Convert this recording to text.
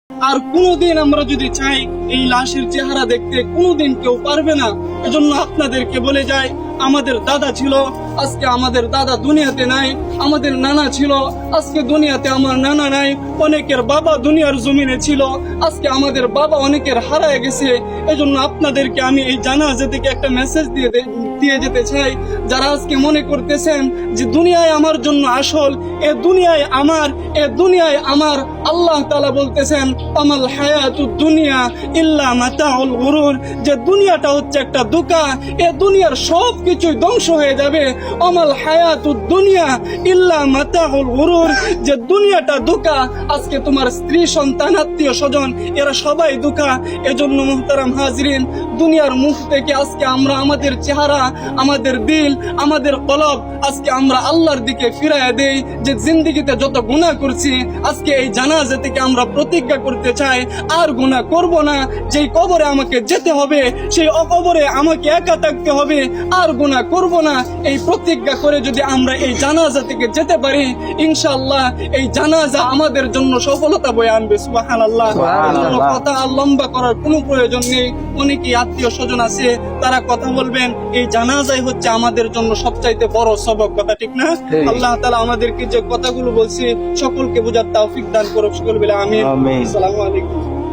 আর কোনোদিন আমরা যদি চাই এই লাশের চেহারা দেখতে, কোনোদিন কেউ পারবে না। এজন্য আপনাদেরকে বলে যাই, আমাদের দাদা ছিল, আজকে আমাদের দাদা দুনিয়াতে নাই। আমাদের নানা ছিল, আজকে দুনিয়াতে আমার নানা নাই। অনেকের বাবা দুনিয়ার জমিনে ছিল, আজকে আমাদের বাবা অনেকের হারায় গেছে। এজন্য আপনাদেরকে আমি এই জানাজা থেকে একটা মেসেজ দিয়ে যেতে চাই। যারা আজকে মনে করতেছেন যে দুনিয়ায় আমার জন্য আসল, এ দুনিয়ায় আমার, এ দুনিয়ায় আমার, আল্লাহ তাআলা বলতেছেন আমাল হায়াতুদ দুনিয়া ইল্লা মাতাউল গুরুর, যে দুনিয়াটা হচ্ছে একটা ধোঁকা, এ দুনিয়ার সব কিছুই ধ্বংস হয়ে যাবে। আমাল হায়াতুদ দুনিয়া ইল্লা মাতাউল গুরুর, যে দুনিয়াটা ধোঁকা। আজকে তোমার স্ত্রী, সন্তান, আত্মীয় স্বজন এরা সবাই ধোঁকা। এজন্য মুহতারাম হাজরিন, দুনিয়ার মুখ থেকে আজকে আমরা আমাদের চেহারা, আমাদের দিল, আমাদের কলব আজকে আমরা আল্লাহর দিকে ফিরাইয়া দেই। যে জিন্দেগিতে যত গুনাহ করছি, আজকে এই জানাজা থেকে আমরা প্রতিজ্ঞা করতে চাই আর গুনাহ করব না। যেই কবরে আমাকে যেতে হবে, সেই কবরে আমাকে একা থাকতে হবে, আর গুনাহ করব না। এই প্রতিজ্ঞা করে যদি আমরা এই জানাজা থেকে যেতে পারি, ইনশাআল্লাহ এই জানাজা আমাদের জন্য সফলতা বয়ে আনবে। সুবহানাল্লাহ। কথা আর লম্বা করার কোনো প্রয়োজন নেই। অনেকেই আত্মীয় স্বজন আছে, তারা কথা বলবেন। এই জানাজাই হচ্ছে আমাদের জন্য সবচাইতে বড় সবক, কথা ঠিক না? আল্লাহ তাআলা আমাদেরকে যে কথাগুলো বলছি সকলকে বুঝার তৌফিক দান করুক। সকল বলে আমিন। আসসালামু আলাইকুম।